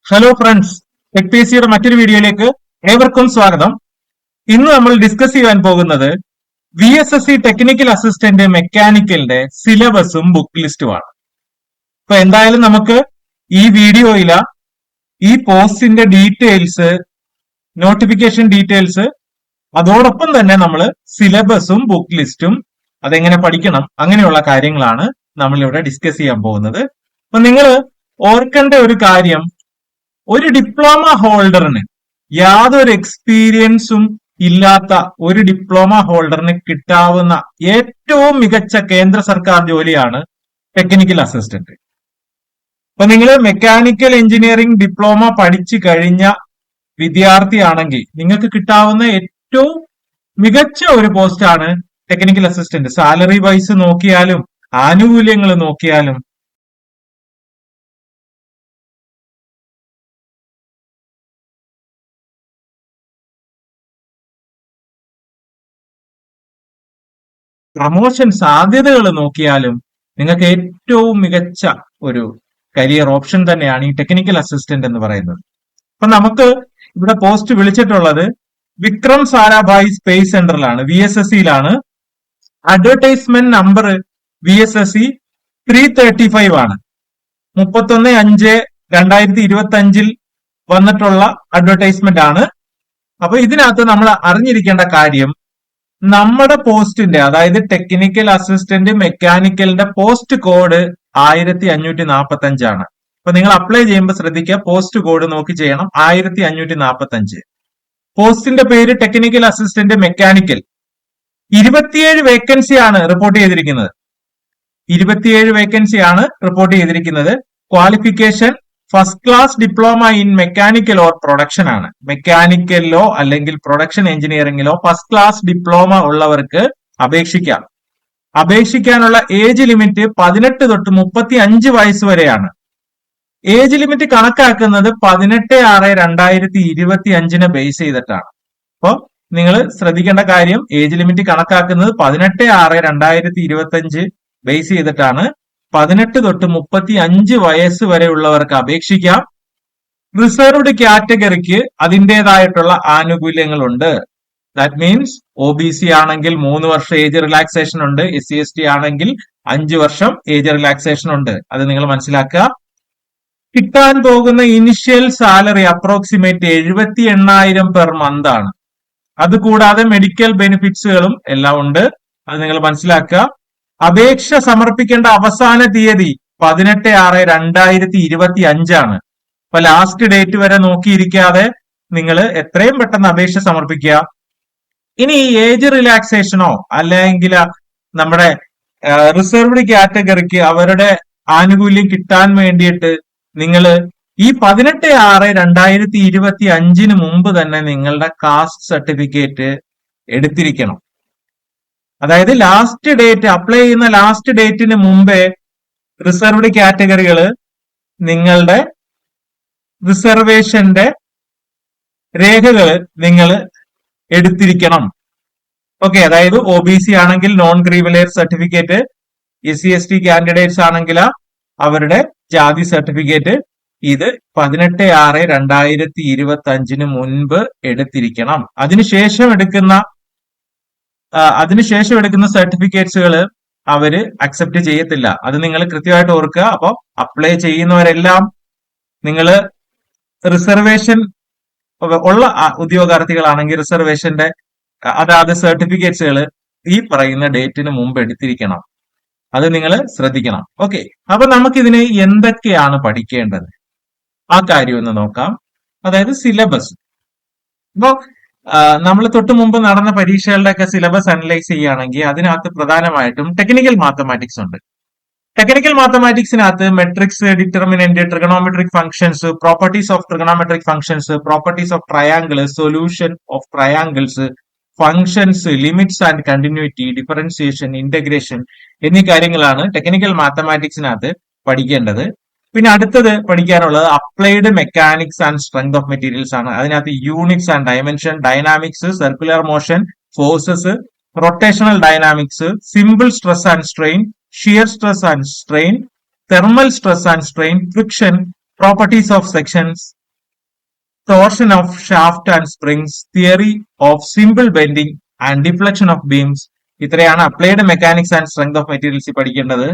Hello friends, tech P S സിയുടെ മറ്റൊരു വീഡിയോയിലേക്ക് ഏവർക്കും സ്വാഗതം. ഇന്ന് നമ്മൾ ഡിസ്കസ് ചെയ്യാൻ പോകുന്നത് VSSC ടെക്നിക്കൽ അസിസ്റ്റന്റ് മെക്കാനിക്കലിന്റെ സിലബസും ബുക്ക് ലിസ്റ്റുമാണ്. അപ്പൊ എന്തായാലും നമുക്ക് ഈ വീഡിയോയില് ഈ പോസ്റ്റിന്റെ ഡീറ്റെയിൽസ്, നോട്ടിഫിക്കേഷൻ ഡീറ്റെയിൽസ്, അതോടൊപ്പം തന്നെ നമ്മൾ സിലബസും ബുക്ക് ലിസ്റ്റും അതെങ്ങനെ പഠിക്കണം അങ്ങനെയുള്ള കാര്യങ്ങളാണ് നമ്മളിവിടെ ഡിസ്കസ് ചെയ്യാൻ പോകുന്നത്. അപ്പൊ നിങ്ങൾ ഓർക്കേണ്ട ഒരു കാര്യം, ഒരു ഡിപ്ലോമ ഹോൾഡറിന് യാതൊരു എക്സ്പീരിയൻസും ഇല്ലാത്ത ഒരു ഡിപ്ലോമ ഹോൾഡറിന് കിട്ടാവുന്ന ഏറ്റവും മികച്ച കേന്ദ്ര സർക്കാർ ജോലിയാണ് ടെക്നിക്കൽ അസിസ്റ്റന്റ്. അപ്പൊ നിങ്ങൾ മെക്കാനിക്കൽ എഞ്ചിനീയറിംഗ് ഡിപ്ലോമ പഠിച്ചു കഴിഞ്ഞ വിദ്യാർത്ഥിയാണെങ്കിൽ നിങ്ങൾക്ക് കിട്ടാവുന്ന ഏറ്റവും മികച്ച ഒരു പോസ്റ്റാണ് ടെക്നിക്കൽ അസിസ്റ്റന്റ്. സാലറി വൈസ് നോക്കിയാലും ആനുകൂല്യങ്ങൾ നോക്കിയാലും പ്രൊമോഷൻ സാധ്യതകൾ നോക്കിയാലും നിങ്ങൾക്ക് ഏറ്റവും മികച്ച ഒരു കരിയർ ഓപ്ഷൻ തന്നെയാണ് ഈ ടെക്നിക്കൽ അസിസ്റ്റന്റ് എന്ന് പറയുന്നത്. അപ്പൊ നമുക്ക് ഇവിടെ പോസ്റ്റ് വിളിച്ചിട്ടുള്ളത് വിക്രം സാരാഭായ് സ്പേസ് സെന്ററിലാണ്, VSSCയിലാണ്. അഡ്വർടൈസ്മെന്റ് നമ്പർ VSSC 335 ആണ്. 31/5/2025 വന്നിട്ടുള്ള അഡ്വർടൈസ്മെന്റ് ആണ്. അപ്പൊ ഇതിനകത്ത് നമ്മൾ അറിഞ്ഞിരിക്കേണ്ട കാര്യം, നമ്മുടെ പോസ്റ്റിന്റെ, അതായത് ടെക്നിക്കൽ അസിസ്റ്റന്റ് മെക്കാനിക്കലിന്റെ പോസ്റ്റ് കോഡ് 1545 ആണ്. അപ്പൊ നിങ്ങൾ അപ്ലൈ ചെയ്യുമ്പോൾ ശ്രദ്ധിക്കുക, പോസ്റ്റ് കോഡ് നോക്കി ചെയ്യണം. 1545. പോസ്റ്റിന്റെ പേര് ടെക്നിക്കൽ അസിസ്റ്റന്റ് മെക്കാനിക്കൽ. 27 വേക്കൻസി ആണ് റിപ്പോർട്ട് ചെയ്തിരിക്കുന്നത്. 27 വേക്കൻസി ആണ് റിപ്പോർട്ട് ചെയ്തിരിക്കുന്നത്. Qualification first class diploma in mechanical or production ആണ്. മെക്കാനിക്കലിലോ അല്ലെങ്കിൽ പ്രൊഡക്ഷൻ എഞ്ചിനീയറിംഗിലോ ഫസ്റ്റ് ക്ലാസ് ഡിപ്ലോമ ഉള്ളവർക്ക് അപേക്ഷിക്കാം. അപേക്ഷിക്കാനുള്ള ഏജ് ലിമിറ്റ് 18 തൊട്ട് 35 വയസ്സ് വരെയാണ്. ഏജ് ലിമിറ്റ് കണക്കാക്കുന്നത് 18/6/2025 ബേസ് ചെയ്തിട്ടാണ്. അപ്പൊ നിങ്ങൾ ശ്രദ്ധിക്കേണ്ട കാര്യം, ഏജ് ലിമിറ്റ് കണക്കാക്കുന്നത് 18/6/2025 ബേസ് ചെയ്തിട്ടാണ്. 18 തൊട്ട് 35 വയസ്സ് വരെയുള്ളവർക്ക് അപേക്ഷിക്കാം. റിസർവ്ഡ് കാറ്റഗറിക്ക് അതിൻ്റെതായിട്ടുള്ള ആനുകൂല്യങ്ങളുണ്ട്. ദാറ്റ് മീൻസ് OBC ആണെങ്കിൽ 3 വർഷം ഏജ് റിലാക്സേഷൻ ഉണ്ട്. SC/ST ആണെങ്കിൽ 5 വർഷം ഏജ് റിലാക്സേഷൻ ഉണ്ട്. അത് നിങ്ങൾ മനസ്സിലാക്കുക. കിട്ടാൻ പോകുന്ന initial salary approximate 78,000 per month ആണ്. അതുകൂടാതെ മെഡിക്കൽ ബെനിഫിറ്റ്സുകളും എല്ലാം ഉണ്ട്. അത് നിങ്ങൾ മനസ്സിലാക്കുക. അപേക്ഷ സമർപ്പിക്കേണ്ട അവസാന തീയതി 18/6/2025 ആണ്. അപ്പൊ ലാസ്റ്റ് ഡേറ്റ് വരെ നോക്കിയിരിക്കാതെ നിങ്ങൾ എത്രയും പെട്ടെന്ന് അപേക്ഷ സമർപ്പിക്കുക. ഇനി ഏജ് റിലാക്സേഷനോ അല്ലെങ്കിൽ നമ്മുടെ റിസർവ്ഡ് കാറ്റഗറിക്ക് അവരുടെ ആനുകൂല്യം കിട്ടാൻ വേണ്ടിയിട്ട് നിങ്ങൾ ഈ 18/6/2025 മുമ്പ് തന്നെ നിങ്ങളുടെ കാസ്റ്റ് സർട്ടിഫിക്കറ്റ് എടുത്തിരിക്കണം. അതായത് ലാസ്റ്റ് ഡേറ്റ്, അപ്ലൈ ചെയ്യുന്ന ലാസ്റ്റ് ഡേറ്റിന് മുമ്പേ റിസർവ്ഡ് കാറ്റഗറികൾ നിങ്ങളുടെ റിസർവേഷന്റെ രേഖകൾ നിങ്ങൾ എടുത്തിരിക്കണം. ഓക്കെ, അതായത് OBC ആണെങ്കിൽ non creamy layer certificate, SC/ST candidates ആണെങ്കിൽ അവരുടെ ജാതി സർട്ടിഫിക്കറ്റ്, ഇത് 18/6/2025 മുൻപ് എടുത്തിരിക്കണം. അതിനുശേഷം എടുക്കുന്ന സർട്ടിഫിക്കറ്റ്സുകൾ അവര് അക്സെപ്റ്റ് ചെയ്യത്തില്ല. അത് നിങ്ങൾ കൃത്യമായിട്ട് ഓർക്കുക. അപ്പൊ അപ്ലൈ ചെയ്യുന്നവരെല്ലാം നിങ്ങൾ റിസർവേഷൻ ഉള്ള ഉദ്യോഗാർത്ഥികളാണെങ്കിൽ റിസർവേഷന്റെ അതാത് സർട്ടിഫിക്കറ്റ്സുകൾ ഈ പറയുന്ന ഡേറ്റിന് മുമ്പ് എടുത്തിരിക്കണം. അത് നിങ്ങൾ ശ്രദ്ധിക്കണം. ഓക്കെ, അപ്പൊ നമുക്കിതിന് എന്തൊക്കെയാണ് പഠിക്കേണ്ടത് ആ കാര്യം ഒന്ന് നോക്കാം. അതായത് സിലബസ്. ഇപ്പോ നമ്മൾ തൊട്ട് മുമ്പ് നടന്ന പരീക്ഷകളുടെ ഒക്കെ സിലബസ് അനലൈസ് ചെയ്യുകയാണെങ്കിൽ അതിനകത്ത് പ്രധാനമായിട്ടും ടെക്നിക്കൽ മാത്തമാറ്റിക്സ് ഉണ്ട്. ടെക്നിക്കൽ മാത്തമാറ്റിക്സിനകത്ത് matrix, determinant, trigonometric functions, properties of trigonometric functions, properties of triangle, solution of triangles, functions, limits and continuity, differentiation, integration എന്നീ കാര്യങ്ങളാണ് ടെക്നിക്കൽ മാത്തമാറ്റിക്സിനകത്ത് പഠിക്കേണ്ടത്. പിന്നെ അടുത്തത് പഠിക്കാനുള്ളത് applied mechanics and strength of materials ആണ്. അതിനകത്ത് units and dimension, dynamics, circular motion, forces, rotational dynamics, simple stress and strain, shear stress and strain, thermal stress and strain, friction, properties of sections, torsion of shaft and springs, theory of simple bending and deflection of beams. ഇത്രയാണ് applied mechanics and strength of materials പഠിക്കേണ്ടത്.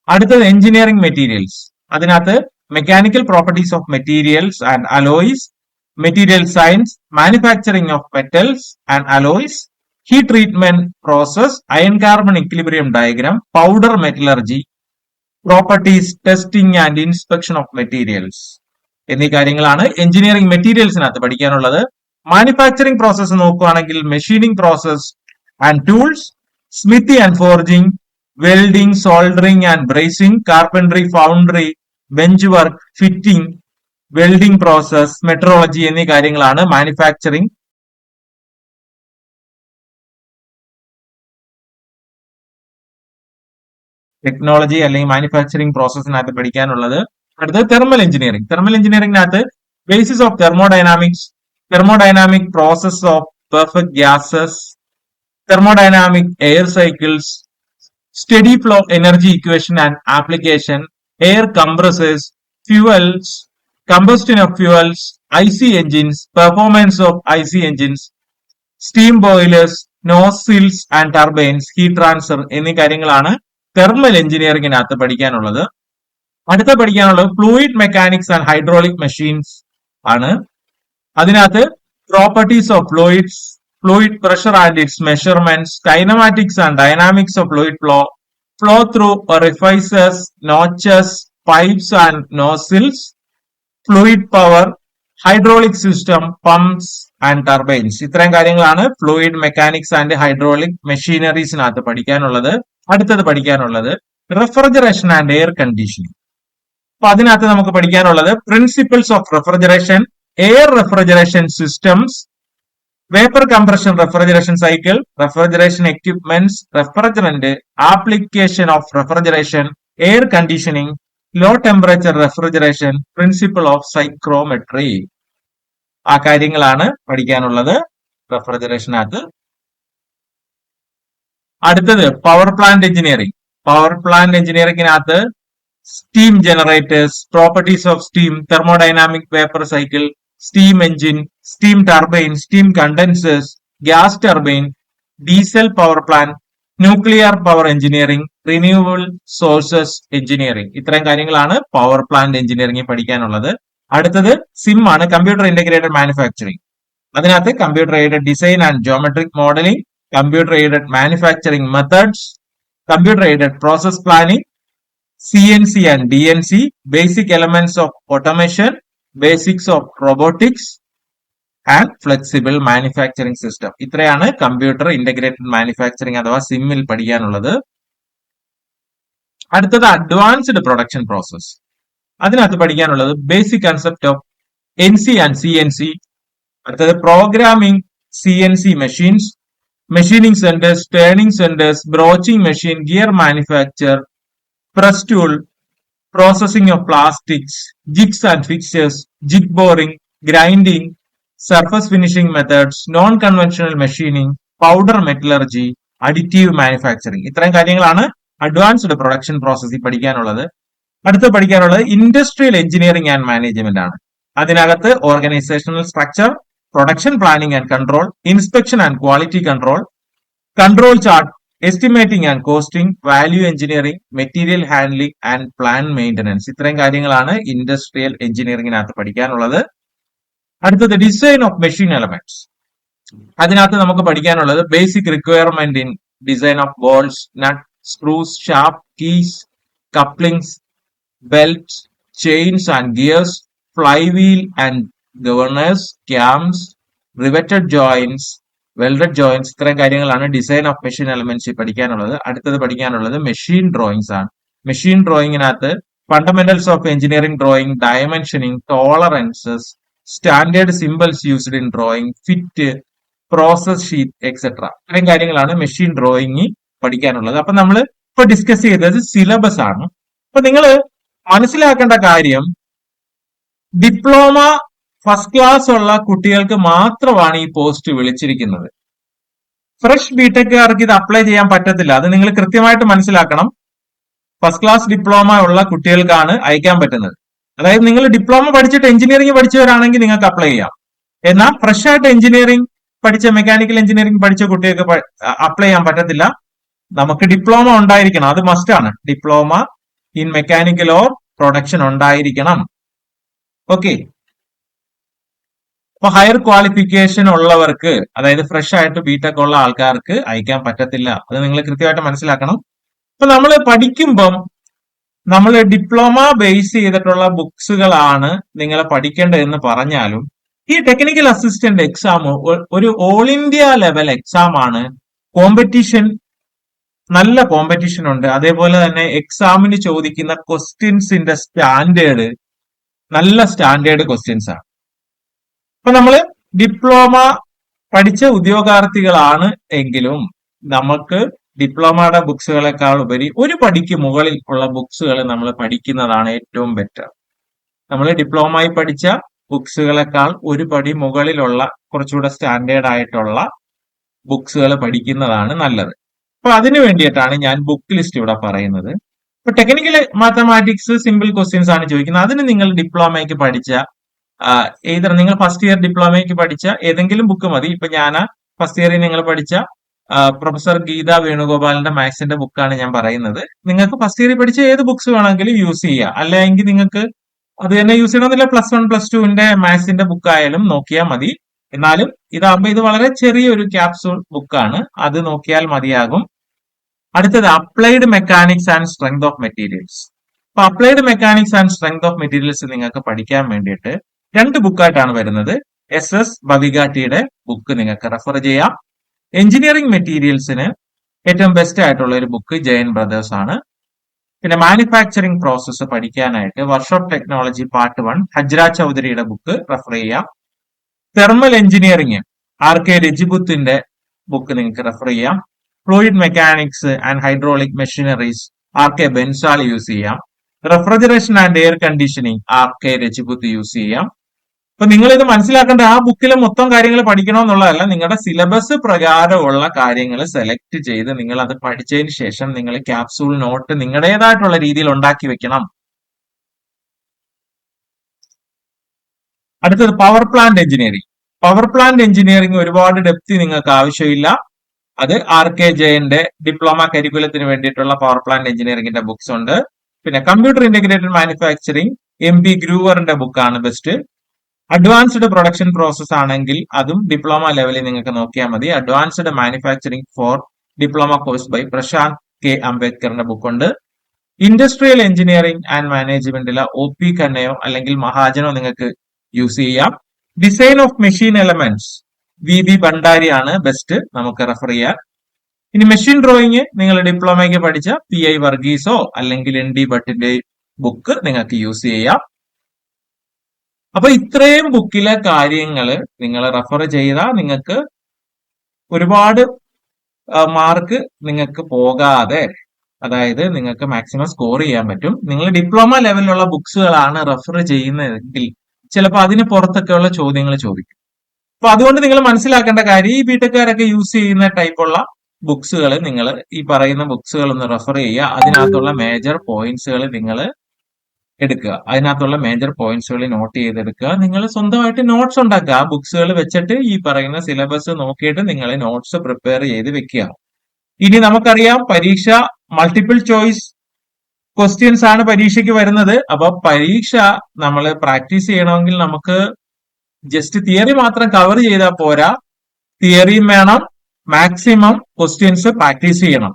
അടുത്തത് engineering materials. അതിനകത്ത് mechanical properties of materials and alloys, material science, manufacturing of metals and alloys, heat treatment process, iron carbon equilibrium diagram, powder metallurgy, properties, testing and inspection of materials എന്നീ കാര്യങ്ങളാണ് engineering മെറ്റീരിയൽസിനകത്ത് പഠിക്കാനുള്ളത്. Manufacturing process നോക്കുകയാണെങ്കിൽ machining process and tools, smithy and forging, welding, soldering and bracing, carpentry, foundry, bench work, fitting, welding process, metrology എന്നീ കാര്യങ്ങളാണ് manufacturing. Technology അല്ലെങ്കിൽ manufacturing പ്രോസസ്സിനകത്ത് പഠിക്കാനുള്ളത്. അടുത്തത് തെർമൽ എഞ്ചിനീയറിംഗ്. തെർമൽ എഞ്ചിനീയറിംഗിനകത്ത് basis of thermodynamics, thermodynamic process of perfect gases, thermodynamic air cycles, steady flow energy equation and application, air compressors, fuels, combustion of fuels, IC engines, performance of IC engines, steam boilers, nozzles and turbines, heat transfer എന്നീ കാര്യങ്ങളാണ് thermal എഞ്ചിനീയറിംഗിനകത്ത് പഠിക്കാനുള്ളത്. അടുത്ത പഠിക്കാനുള്ളത് fluid mechanics and hydraulic machines ആണ്. അതിനകത്ത് properties of fluids, fluid pressure and its measurements, kinematics and dynamics of fluid flow, flow through orifices, notches, pipes and nozzles, fluid power, hydraulic system, pumps and turbines. ഇത്രയും കാര്യങ്ങളാണ് fluid mechanics and hydraulic മെഷീനറീസിനകത്ത് പഠിക്കാനുള്ളത്. അടുത്തത് പഠിക്കാനുള്ളത് refrigeration and air conditioning. അപ്പൊ അതിനകത്ത് നമുക്ക് പഠിക്കാനുള്ളത് principles of refrigeration, air refrigeration systems, vapour compression refrigeration cycle, refrigeration equipments, refrigerant, application of refrigeration, air conditioning, low temperature refrigeration, principle of psychrometry. ആ കാര്യങ്ങളാണ് പഠിക്കാനുള്ളത് റെഫ്രിജറേഷനകത്ത്. അടുത്തത് power plant engineering. Power plant എഞ്ചിനീയറിംഗിനകത്ത് steam generators, properties of steam, thermodynamic vapour cycle, steam engine, steam turbine, steam condensers, gas turbine, diesel power plant, nuclear power engineering, renewable sources engineering. ഇത്രയും കാര്യങ്ങളാണ് power plant എഞ്ചിനീയറിംഗിൽ പഠിക്കാനുള്ളത്. അടുത്തത് SIM ആണ്, computer integrated manufacturing. അതിനകത്ത് computer aided design and geometric modelling, computer aided manufacturing methods, computer aided process planning, CNC and DNC, basic elements of automation, basics of robotics and flexible manufacturing system. ഇത്രയാണ് computer integrated manufacturing അഥവാ സിമ്മിൽ പഠിക്കാനുള്ളത്. അടുത്തത് advanced production process. അതിനകത്ത് പഠിക്കാനുള്ളത് basic concept of NC and CNC. അടുത്തത് programming CNC machines, machining centres, turning centres, broaching machine, gear manufacture, press tool, processing of plastics, jigs and fixtures, jig boring, grinding, surface finishing methods, non-conventional machining, powder metallurgy, additive manufacturing. ഇത്രയും കാര്യങ്ങളാണ് advanced production പ്രോസസ്സിൽ പഠിക്കാനുള്ളത്. അടുത്ത പഠിക്കാനുള്ളത് industrial engineering and management ആണ്. അതിനകത്ത് organisational structure, production planning and control, inspection and quality control, control chart, estimating and costing, value engineering, material handling and plan maintenance. ഇത്രയും കാര്യങ്ങളാണ് ഇൻഡസ്ട്രിയൽ എഞ്ചിനീയറിംഗിനകത്ത് പഠിക്കാനുള്ളത്. അടുത്തത് ഡിസൈൻ ഓഫ് മെഷീൻ എലമെന്റ്സ്. അതിനകത്ത് നമുക്ക് പഠിക്കാനുള്ളത് basic requirement in design of bolts, nut, screws, shaft, keys, couplings, belts, chains and gears, flywheel and governors, cams, riveted joints, welded joints. ഇത്രയും കാര്യങ്ങളാണ് design of machine elements പഠിക്കാനുള്ളത്. അടുത്തത് പഠിക്കാനുള്ളത് machine drawings ആണ്. Machine ഡ്രോയിങ്ങിനകത്ത് fundamentals of engineering drawing, dimensioning, tolerances, standard symbols used in drawing, fit, process sheet etcetera. ഇത്രയും കാര്യങ്ങളാണ് machine drawing പഠിക്കാനുള്ളത്. അപ്പൊ നമ്മൾ ഇപ്പൊ ഡിസ്കസ് ചെയ്തത് സിലബസ് ആണ്. അപ്പൊ നിങ്ങൾ മനസ്സിലാക്കേണ്ട കാര്യം, ഡിപ്ലോമ ഫസ്റ്റ് ക്ലാസ് ഉള്ള കുട്ടികൾക്ക് മാത്രമാണ് ഈ പോസ്റ്റ് വിളിച്ചിരിക്കുന്നത്. ഫ്രഷ് ബിടെക്കുകാർക്ക് ഇത് അപ്ലൈ ചെയ്യാൻ പറ്റത്തില്ല. അത് നിങ്ങൾ കൃത്യമായിട്ട് മനസ്സിലാക്കണം. ഫസ്റ്റ് ക്ലാസ് ഡിപ്ലോമ ഉള്ള കുട്ടികൾക്കാണ് അയക്കാൻ പറ്റുന്നത്. അതായത് നിങ്ങൾ ഡിപ്ലോമ പഠിച്ചിട്ട് എഞ്ചിനീയറിംഗ് പഠിച്ചവരാണെങ്കിൽ നിങ്ങൾക്ക് അപ്ലൈ ചെയ്യാം. എന്നാൽ ഫ്രഷ് ആയിട്ട് എഞ്ചിനീയറിംഗ് പഠിച്ച മെക്കാനിക്കൽ എഞ്ചിനീയറിംഗ് പഠിച്ച കുട്ടികൾക്ക് അപ്ലൈ ചെയ്യാൻ പറ്റത്തില്ല. നമുക്ക് ഡിപ്ലോമ ഉണ്ടായിരിക്കണം, അത് മസ്റ്റ് ആണ്. Diploma in mechanical or production ഉണ്ടായിരിക്കണം. ഓക്കെ. അപ്പൊ ഹയർ ക്വാളിഫിക്കേഷൻ ഉള്ളവർക്ക്, അതായത് ഫ്രഷ് ആയിട്ട് ബിടെക് ഉള്ള ആൾക്കാർക്ക് അയക്കാൻ പറ്റത്തില്ല. അത് നിങ്ങൾ കൃത്യമായിട്ട് മനസ്സിലാക്കണം. അപ്പൊ നമ്മൾ പഠിക്കുമ്പം നമ്മൾ ഡിപ്ലോമ ബേസ് ചെയ്തിട്ടുള്ള ബുക്സുകളാണ് നിങ്ങൾ പഠിക്കേണ്ടതെന്ന് പറഞ്ഞാലും ഈ ടെക്നിക്കൽ അസിസ്റ്റന്റ് എക്സാം ഒരു ഓൾ ഇന്ത്യ ലെവൽ എക്സാം ആണ്. കോമ്പറ്റീഷൻ, നല്ല കോമ്പറ്റീഷൻ ഉണ്ട്. അതേപോലെ തന്നെ എക്സാമിന് ചോദിക്കുന്ന ക്വസ്റ്റ്യൻസിന്റെ സ്റ്റാൻഡേർഡ് നല്ല സ്റ്റാൻഡേർഡ് ക്വസ്റ്റ്യൻസ് ആണ്. അപ്പൊ നമ്മൾ ഡിപ്ലോമ പഠിച്ച ഉദ്യോഗാർത്ഥികളാണ് എങ്കിലും നമുക്ക് ഡിപ്ലോമയുടെ ബുക്സുകളെക്കാൾ ഉപരി ഒരു പടിക്ക് മുകളിൽ ഉള്ള ബുക്സുകൾ നമ്മൾ പഠിക്കുന്നതാണ് ഏറ്റവും ബെറ്റർ. നമ്മൾ ഡിപ്ലോമയിൽ പഠിച്ച ബുക്സുകളെക്കാൾ ഒരു പടി മുകളിലുള്ള കുറച്ചുകൂടെ സ്റ്റാൻഡേർഡ് ആയിട്ടുള്ള ബുക്സുകൾ പഠിക്കുന്നതാണ് നല്ലത്. അപ്പൊ അതിനു വേണ്ടിയിട്ടാണ് ഞാൻ ബുക്ക് ലിസ്റ്റ് ഇവിടെ പറയുന്നത്. ഇപ്പൊ ടെക്നിക്കൽ മാത്തമാറ്റിക്സ് സിമ്പിൾ ക്വസ്റ്റ്യൻസ് ആണ് ചോദിക്കുന്നത്. അതിന് നിങ്ങൾ ഡിപ്ലോമയ്ക്ക് പഠിച്ച ഏതൊരു നിങ്ങൾ ഫസ്റ്റ് ഇയർ ഡിപ്ലോമയ്ക്ക് പഠിച്ച ഏതെങ്കിലും ബുക്ക് മതി. ഇപ്പൊ ഞാൻ ഫസ്റ്റ് ഇയറിൽ നിങ്ങൾ പഠിച്ച പ്രൊഫസർ ഗീത വേണുഗോപാലിന്റെ മാത്സിന്റെ ബുക്കാണ് ഞാൻ പറയുന്നത്. നിങ്ങൾക്ക് ഫസ്റ്റ് ഇയറിൽ പഠിച്ച ഏത് ബുക്സ് വേണമെങ്കിലും യൂസ് ചെയ്യാം. അല്ലെങ്കിൽ നിങ്ങൾക്ക് അത് തന്നെ യൂസ് ചെയ്യണമെന്നില്ല, പ്ലസ് 1 പ്ലസ് 2ന്റെ മാത്സിന്റെ ബുക്ക് ആയാലും നോക്കിയാൽ മതി. എന്നാലും ഇതാകുമ്പോൾ ഇത് വളരെ ചെറിയൊരു ക്യാപ്സൂൾ ബുക്കാണ്, അത് നോക്കിയാൽ മതിയാകും. അടുത്തത് applied mechanics and strength of materials. അപ്പൊ applied mechanics and strength of materials നിങ്ങൾക്ക് പഠിക്കാൻ വേണ്ടിയിട്ട് 2 ബുക്കായിട്ടാണ് വരുന്നത്. SS ബവിഗാട്ടിയുടെ ബുക്ക് നിങ്ങൾക്ക് റെഫർ ചെയ്യാം. എഞ്ചിനീയറിംഗ് മെറ്റീരിയൽസിന് ഏറ്റവും ബെസ്റ്റ് ആയിട്ടുള്ള ഒരു ബുക്ക് ജയൻ ബ്രദേഴ്സ് ആണ്. പിന്നെ മാനുഫാക്ചറിംഗ് പ്രോസസ്സ് പഠിക്കാനായിട്ട് വർക്ക്ഷോപ്പ് ടെക്നോളജി പാർട്ട് 1 ഹജ്ര ചൗധരിയുടെ ബുക്ക് റെഫർ ചെയ്യാം. തെർമൽ എഞ്ചിനീയറിംഗ് RK രജിബുത്തിന്റെ ബുക്ക് നിങ്ങൾക്ക് റെഫർ ചെയ്യാം. Fluid mechanics and hydraulic machineries RK Bansal use ചെയ്യാം. Refrigeration and air conditioning RK Rajput use ചെയ്യാം. അപ്പൊ നിങ്ങൾ ഇത് മനസ്സിലാക്കേണ്ട ആ ബുക്കിലെ മൊത്തം കാര്യങ്ങൾ പഠിക്കണമെന്നുള്ളതല്ല, നിങ്ങളുടെ സിലബസ് പ്രകാരമുള്ള കാര്യങ്ങൾ സെലക്ട് ചെയ്ത് നിങ്ങൾ അത് പഠിച്ചതിന് ശേഷം നിങ്ങൾ ക്യാപ്സൂൾ നോട്ട് നിങ്ങളുടേതായിട്ടുള്ള രീതിയിൽ ഉണ്ടാക്കി വെക്കണം. അടുത്തത് power plant engineering. Power plant engineering ഒരുപാട് ഡെപ്തി നിങ്ങൾക്ക് ആവശ്യമില്ല. അത് RK ജയന്റെ ഡിപ്ലോമ കരിക്കുലത്തിന് വേണ്ടിയിട്ടുള്ള പവർ പ്ലാന്റ് എഞ്ചിനീയറിംഗിന്റെ ബുക്സ് ഉണ്ട്. പിന്നെ കമ്പ്യൂട്ടർ ഇന്റഗ്രേറ്റഡ് മാനുഫാക്ചറിംഗ് MB ഗ്രൂവറിന്റെ ബുക്കാണ് ബെസ്റ്റ്. അഡ്വാൻസ്ഡ് പ്രൊഡക്ഷൻ പ്രോസസ് ആണെങ്കിൽ അതും ഡിപ്ലോമ ലെവലിൽ നിങ്ങൾക്ക് നോക്കിയാൽ മതി. Advanced manufacturing for diploma course by Prashant K അംബേദ്കറിന്റെ ബുക്കുണ്ട്. ഇൻഡസ്ട്രിയൽ എഞ്ചിനീയറിംഗ് ആൻഡ് മാനേജ്മെന്റിലെ OP കന്നയോ അല്ലെങ്കിൽ മഹാജനോ നിങ്ങൾക്ക് യൂസ് ചെയ്യാം. Design of machine elements VB Bhandari ആണ് ബെസ്റ്റ്, നമുക്ക് റെഫർ ചെയ്യാം. ഇനി മെഷീൻ ഡ്രോയിങ് നിങ്ങൾ ഡിപ്ലോമയ്ക്ക് പഠിച്ച PI വർഗീസോ അല്ലെങ്കിൽ ND ഭട്ടിന്റെ ബുക്ക് നിങ്ങൾക്ക് യൂസ് ചെയ്യാം. അപ്പൊ ഇത്രയും ബുക്കിലെ കാര്യങ്ങൾ നിങ്ങൾ റെഫർ ചെയ്താൽ നിങ്ങൾക്ക് ഒരുപാട് മാർക്ക് നിങ്ങൾക്ക് പോകാതെ, അതായത് നിങ്ങൾക്ക് മാക്സിമം സ്കോർ ചെയ്യാൻ പറ്റും. നിങ്ങൾ ഡിപ്ലോമ ലെവലിലുള്ള ബുക്സുകളാണ് റെഫർ ചെയ്യുന്നതെങ്കിൽ ചിലപ്പോൾ അതിന് പുറത്തൊക്കെയുള്ള ചോദ്യങ്ങൾ ചോദിക്കും. അപ്പൊ അതുകൊണ്ട് നിങ്ങൾ മനസ്സിലാക്കേണ്ട കാര്യം, ഈ ബിടെക്കാരൊക്കെ യൂസ് ചെയ്യുന്ന ടൈപ്പുള്ള ബുക്സുകൾ നിങ്ങൾ ഈ പറയുന്ന ബുക്സുകൾ ഒന്ന് റെഫർ ചെയ്യുക. അതിനകത്തുള്ള മേജർ പോയിന്റ്സുകൾ നിങ്ങൾ എടുക്കുക. അതിനകത്തുള്ള മേജർ പോയിന്റ്സുകൾ നോട്ട് ചെയ്തെടുക്കുക. നിങ്ങൾ സ്വന്തമായിട്ട് നോട്ട്സ് ഉണ്ടാക്കുക. ആ ബുക്സുകൾ വെച്ചിട്ട് ഈ പറയുന്ന സിലബസ് നോക്കിയിട്ട് നിങ്ങൾ നോട്ട്സ് പ്രിപ്പയർ ചെയ്ത് വെക്കുക. ഇനി നമുക്കറിയാം പരീക്ഷ മൾട്ടിപ്പിൾ ചോയ്സ് ക്വസ്റ്റ്യൻസ് ആണ് പരീക്ഷയ്ക്ക് വരുന്നത്. അപ്പൊ പരീക്ഷ നമ്മൾ പ്രാക്ടീസ് ചെയ്യണമെങ്കിൽ നമുക്ക് ജസ്റ്റ് തിയറി മാത്രം കവർ ചെയ്താൽ പോരാ, തിയറിയും വേണം, മാക്സിമം ക്വസ്റ്റ്യൻസ് പ്രാക്ടീസ് ചെയ്യണം.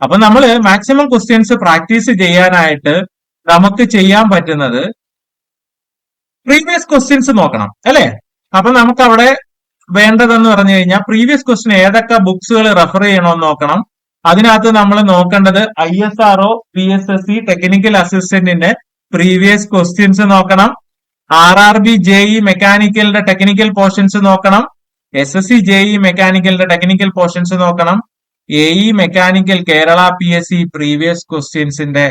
അപ്പൊ നമ്മൾ മാക്സിമം ക്വസ്റ്റ്യൻസ് പ്രാക്ടീസ് ചെയ്യാനായിട്ട് നമുക്ക് ചെയ്യാൻ പറ്റുന്നത് പ്രീവിയസ് ക്വസ്റ്റ്യൻസ് നോക്കണം, അല്ലെ? അപ്പൊ നമുക്ക് അവിടെ വേണ്ടതെന്ന് പറഞ്ഞു കഴിഞ്ഞാൽ പ്രീവിയസ് ക്വസ്റ്റ്യൻ ഏതൊക്കെ ബുക്സുകൾ റെഫർ ചെയ്യണമെന്ന് നോക്കണം. അതിനകത്ത് നമ്മൾ നോക്കേണ്ടത് ISRO PSSC ടെക്നിക്കൽ അസിസ്റ്റന്റിന്റെ പ്രീവിയസ് ക്വസ്റ്റ്യൻസ് നോക്കണം. RRB JE മെക്കാനിക്കലിന്റെ ടെക്നിക്കൽ പോർഷൻസ് നോക്കണം. SSC JE മെക്കാനിക്കലിന്റെ ടെക്നിക്കൽ പോർഷൻസ് നോക്കണം. AE mechanical Kerala PSC previous ക്വസ്റ്റ്യൻസിന്റെ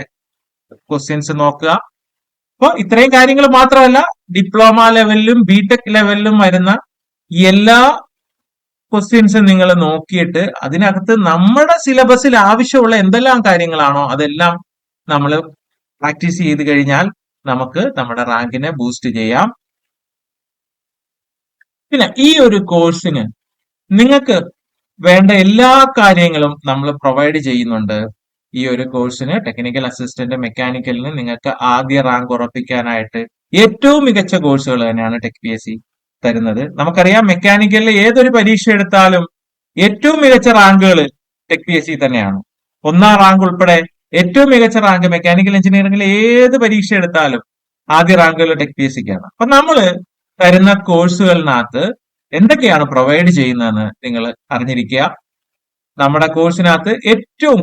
ക്വസ്റ്റ്യൻസ് നോക്കുക. അപ്പൊ ഇത്രയും കാര്യങ്ങൾ മാത്രമല്ല, ഡിപ്ലോമ ലെവലിലും ബിടെക് ലെവലിലും വരുന്ന എല്ലാ ക്വസ്റ്റ്യൻസും നിങ്ങൾ നോക്കിയിട്ട് അതിനകത്ത് നമ്മുടെ സിലബസിൽ ആവശ്യമുള്ള എന്തെല്ലാം കാര്യങ്ങളാണോ അതെല്ലാം നമ്മൾ പ്രാക്ടീസ് ചെയ്ത് കഴിഞ്ഞാൽ നമുക്ക് നമ്മുടെ റാങ്കിനെ ബൂസ്റ്റ് ചെയ്യാം. പിന്നെ ഈ ഒരു കോഴ്സിന് നിങ്ങൾക്ക് വേണ്ട എല്ലാ കാര്യങ്ങളും നമ്മൾ പ്രൊവൈഡ് ചെയ്യുന്നുണ്ട്. ഈ ഒരു കോഴ്സിന് ടെക്നിക്കൽ അസിസ്റ്റന്റ് മെക്കാനിക്കലിന് നിങ്ങൾക്ക് ആദ്യ റാങ്ക് ഉറപ്പിക്കാനായിട്ട് ഏറ്റവും മികച്ച കോഴ്സുകൾ തന്നെയാണ് ടെക് പി എസ് സി തരുന്നത്. നമുക്കറിയാം മെക്കാനിക്കലിൽ ഏതൊരു പരീക്ഷ എടുത്താലും ഏറ്റവും മികച്ച റാങ്കുകൾ ടെക് പി എസ് സി തന്നെയാണ്. ഒന്നാം റാങ്ക് ഉൾപ്പെടെ ഏറ്റവും മികച്ച റാങ്ക് മെക്കാനിക്കൽ എഞ്ചിനീയറിംഗിൽ ഏത് പരീക്ഷ എടുത്താലും ആദ്യ റാങ്കുകൾ ടെക് പി എസ് സിക്കാണ്. അപ്പൊ നമ്മൾ തരുന്ന കോഴ്സുകളിനകത്ത് എന്തൊക്കെയാണ് പ്രൊവൈഡ് ചെയ്യുന്നതെന്ന് നിങ്ങൾ അറിഞ്ഞിരിക്കുക. നമ്മുടെ കോഴ്സിനകത്ത്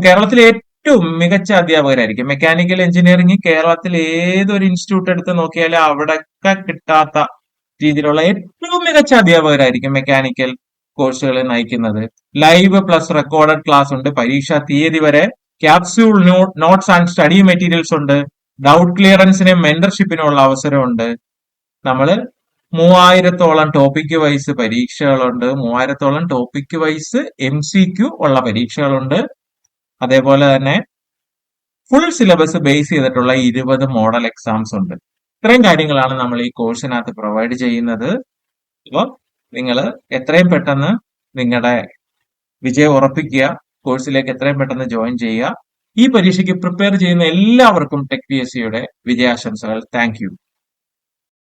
കേരളത്തിലെ ഏറ്റവും മികച്ച അധ്യാപകരായിരിക്കും. മെക്കാനിക്കൽ എഞ്ചിനീയറിംഗ് കേരളത്തിൽ ഏതൊരു ഇൻസ്റ്റിറ്റ്യൂട്ട് എടുത്ത് നോക്കിയാലും അവിടെയൊക്കെ കിട്ടാത്ത രീതിയിലുള്ള ഏറ്റവും മികച്ച അധ്യാപകരായിരിക്കും മെക്കാനിക്കൽ കോഴ്സുകൾ നയിക്കുന്നത്. ലൈവ് പ്ലസ് റെക്കോർഡഡ് ക്ലാസ് ഉണ്ട്. പരീക്ഷാ തീയതി വരെ capsule notes and study materials ഉണ്ട്. ഡൗട്ട് ക്ലിയറൻസിനും മെന്റർഷിപ്പിനുള്ള അവസരമുണ്ട്. നമ്മൾ 3000-ഓളം ടോപ്പിക് വൈസ് പരീക്ഷകളുണ്ട്. 3000-ഓളം ടോപ്പിക് വൈസ് MCQ ഉള്ള പരീക്ഷകളുണ്ട്. അതേപോലെ തന്നെ ഫുൾ സിലബസ് ബേസ് ചെയ്തിട്ടുള്ള 20 മോഡൽ എക്സാംസ് ഉണ്ട്. ഇത്രയും കാര്യങ്ങളാണ് നമ്മൾ ഈ കോഴ്സിനകത്ത് പ്രൊവൈഡ് ചെയ്യുന്നത്. അപ്പോൾ നിങ്ങൾ എത്രയും പെട്ടെന്ന് നിങ്ങളുടെ വിജയം ഉറപ്പിക്കുക. കോഴ്സിലേക്ക് എത്രയും പെട്ടെന്ന് ജോയിൻ ചെയ്യുക. ഈ പരീക്ഷയ്ക്ക് പ്രിപ്പയർ ചെയ്യുന്ന എല്ലാവർക്കും ടെക് പി എസ് സിയുടെ വിജയാശംസകൾ. Thank you.